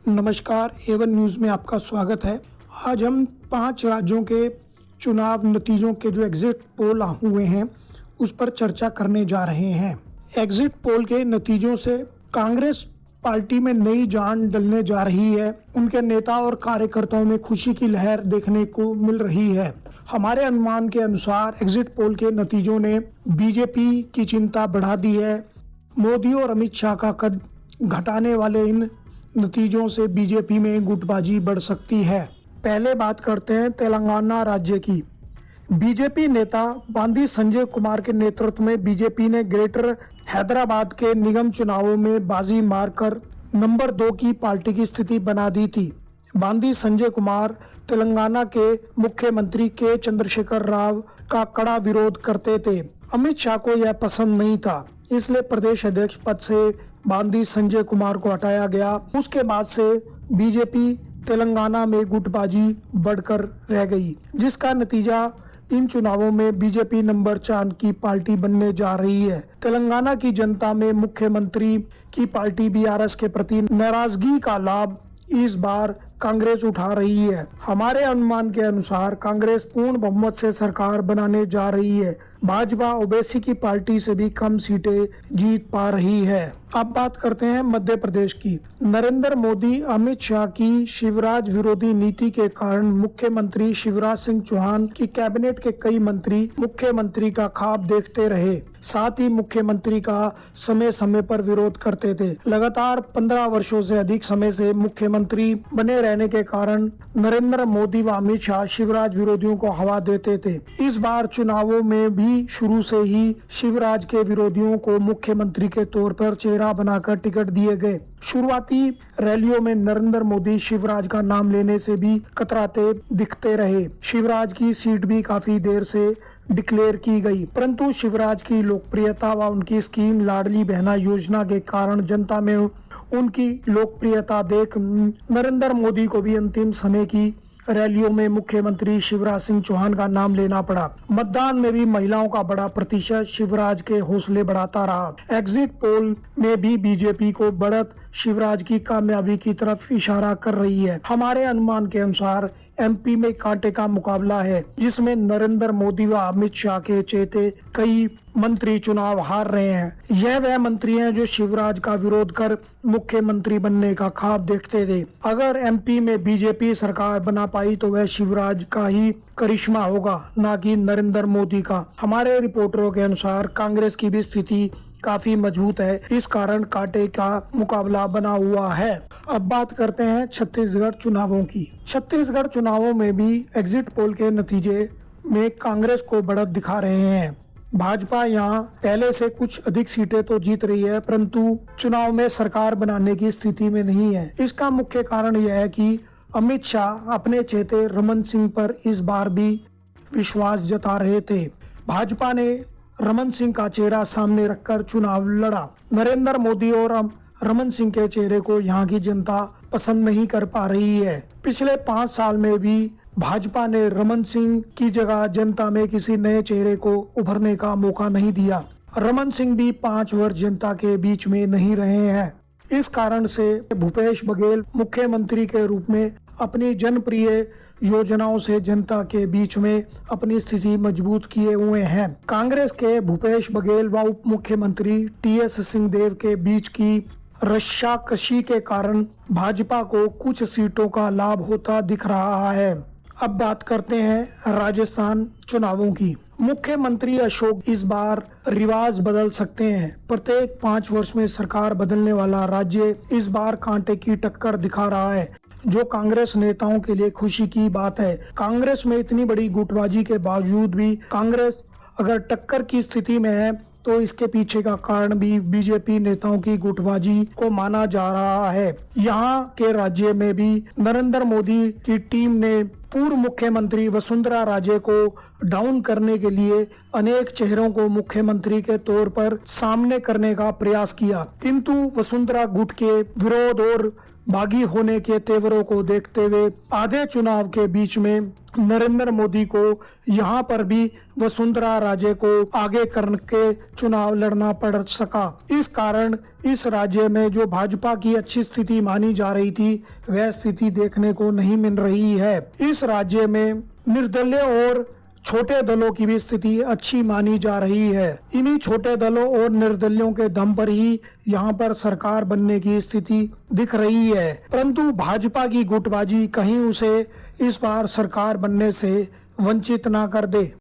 नमस्कार, Avon news में आपका स्वागत है। आज हम 5 राज्यों के चुनाव नतीजों के जो एग्जिट पोल हुए हैं उस पर चर्चा करने जा रहे हैं। एग्जिट पोल के नतीजों से कांग्रेस पार्टी में नई जान डलने जा रही है। उनके नेता और कार्यकर्ताओं में खुशी की लहर देखने को मिल रही है। हमारे अनुमान के अनुसार एग्जिट पोल के नतीजों ने बीजेपी की चिंता बढ़ा दी है। मोदी और अमित शाह का कद घटाने वाले इन नतीजों से बीजेपी में गुटबाजी बढ़ सकती है। पहले बात करते हैं तेलंगाना राज्य की। बीजेपी नेता बांदी संजय कुमार के नेतृत्व में बीजेपी ने ग्रेटर हैदराबाद के निगम चुनावों में बाजी मारकर नंबर 2 की पार्टी की स्थिति बना दी थी। बांदी संजय कुमार तेलंगाना के मुख्यमंत्री के चंद्रशेखर राव का कड़ा विरोध करते थे। अमित शाह को यह पसंद नहीं था, इसलिए प्रदेश अध्यक्ष पद से बांदी संजय कुमार को हटाया गया। उसके बाद से बीजेपी तेलंगाना में गुटबाजी बढ़कर रह गई, जिसका नतीजा इन चुनावों में बीजेपी नंबर 4 की पार्टी बनने जा रही है। तेलंगाना की जनता में मुख्यमंत्री की पार्टी बीआरएस के प्रति नाराजगी का लाभ इस बार कांग्रेस उठा रही है। हमारे अनुमान के अनुसार कांग्रेस पूर्ण बहुमत से सरकार बनाने जा रही है। भाजपा ओबीसी की पार्टी से भी कम सीटें जीत पा रही है। अब बात करते हैं मध्य प्रदेश की। नरेंद्र मोदी अमित शाह की शिवराज विरोधी नीति के कारण मुख्यमंत्री शिवराज सिंह चौहान की कैबिनेट के कई मंत्री मुख्यमंत्री का ख्वाब देखते रहे। साथ ही मुख्यमंत्री का समय समय पर विरोध करते थे। लगातार 15 वर्षों से अधिक समय से मुख्यमंत्री बने रहने के कारण नरेंद्र मोदी व अमित शाह शिवराज विरोधियों को हवा देते थे। इस बार चुनावों में भी शुरू से ही शिवराज के विरोधियों को मुख्यमंत्री के तौर पर चेहरा बनाकर टिकट दिए गए। शुरुआती रैलियों में नरेंद्र मोदी शिवराज का नाम लेने से भी कतराते दिखते रहे। शिवराज की सीट भी काफी देर से डिक्लेयर की गई, परंतु शिवराज की लोकप्रियता व उनकी स्कीम लाडली बहना योजना के कारण जनता में उनकी लोकप्रियता देख नरेंद्र मोदी को भी अंतिम समय की रैलियों में मुख्यमंत्री शिवराज सिंह चौहान का नाम लेना पड़ा। मतदान में भी महिलाओं का बड़ा प्रतिशत शिवराज के हौसले बढ़ाता रहा। एग्जिट पोल में भी बीजेपी को बढ़त शिवराज की कामयाबी की तरफ इशारा कर रही है। हमारे अनुमान के अनुसार एमपी में कांटे का मुकाबला है, जिसमें नरेंद्र मोदी व अमित शाह के चेते कई मंत्री चुनाव हार रहे हैं। यह वह मंत्री हैं जो शिवराज का विरोध कर मुख्यमंत्री बनने का ख्वाब देखते थे। अगर एमपी में बीजेपी सरकार बना पाई तो वह शिवराज का ही करिश्मा होगा, न कि नरेंद्र मोदी का। हमारे रिपोर्टरों के अनुसार कांग्रेस की भी स्थिति काफी मजबूत है, इस कारण कांटे का मुकाबला बना हुआ है। अब बात करते हैं छत्तीसगढ़ चुनावों की। छत्तीसगढ़ चुनावों में भी एग्जिट पोल के नतीजे में कांग्रेस को बढ़त दिखा रहे हैं। भाजपा यहाँ पहले से कुछ अधिक सीटें तो जीत रही है, परंतु चुनाव में सरकार बनाने की स्थिति में नहीं है। इसका मुख्य कारण यह है कि अमित शाह अपने चेते रमन सिंह पर इस बार भी विश्वास जता रहे थे। भाजपा ने रमन सिंह का चेहरा सामने रखकर चुनाव लड़ा। नरेंद्र मोदी और रमन सिंह के चेहरे को यहाँ की जनता पसंद नहीं कर पा रही है। पिछले 5 साल में भी भाजपा ने रमन सिंह की जगह जनता में किसी नए चेहरे को उभरने का मौका नहीं दिया। रमन सिंह भी 5 वर्ष जनता के बीच में नहीं रहे हैं। इस कारण से भूपेश बघेल मुख्यमंत्री के रूप में अपनी जनप्रिय योजनाओं से जनता के बीच में अपनी स्थिति मजबूत किए हुए हैं। कांग्रेस के भूपेश बघेल व उप मुख्यमंत्री टीएस सिंहदेव के बीच की रस्साकशी के कारण भाजपा को कुछ सीटों का लाभ होता दिख रहा है। अब बात करते हैं राजस्थान चुनावों की। मुख्यमंत्री अशोक इस बार रिवाज बदल सकते हैं। प्रत्येक 5 वर्ष में सरकार बदलने वाला राज्य इस बार कांटे की टक्कर दिखा रहा है, जो कांग्रेस नेताओं के लिए खुशी की बात है। कांग्रेस में इतनी बड़ी गुटबाजी के बावजूद भी कांग्रेस अगर टक्कर की स्थिति में है तो इसके पीछे का कारण भी बीजेपी नेताओं की गुटबाजी को माना जा रहा है। यहाँ के राज्य में भी नरेंद्र मोदी की टीम ने पूर्व मुख्यमंत्री वसुंधरा राजे को डाउन करने के लिए अनेक चेहरों को मुख्यमंत्री के तौर पर सामने करने का प्रयास किया, किंतु वसुंधरा गुट के विरोध और बागी होने के तेवरों को देखते हुए आधे चुनाव के बीच में नरेंद्र मोदी को यहाँ पर भी वसुंधरा राजे को आगे करके चुनाव लड़ना पड़ सका। इस कारण इस राज्य में जो भाजपा की अच्छी स्थिति मानी जा रही थी वह स्थिति देखने को नहीं मिल रही है। इस राज्य में निर्दलीय और छोटे दलों की भी स्थिति अच्छी मानी जा रही है। इन्हीं छोटे दलों और निर्दलियों के दम पर ही यहाँ पर सरकार बनने की स्थिति दिख रही है, परंतु भाजपा की गुटबाजी कहीं उसे इस बार सरकार बनने से वंचित ना कर दे।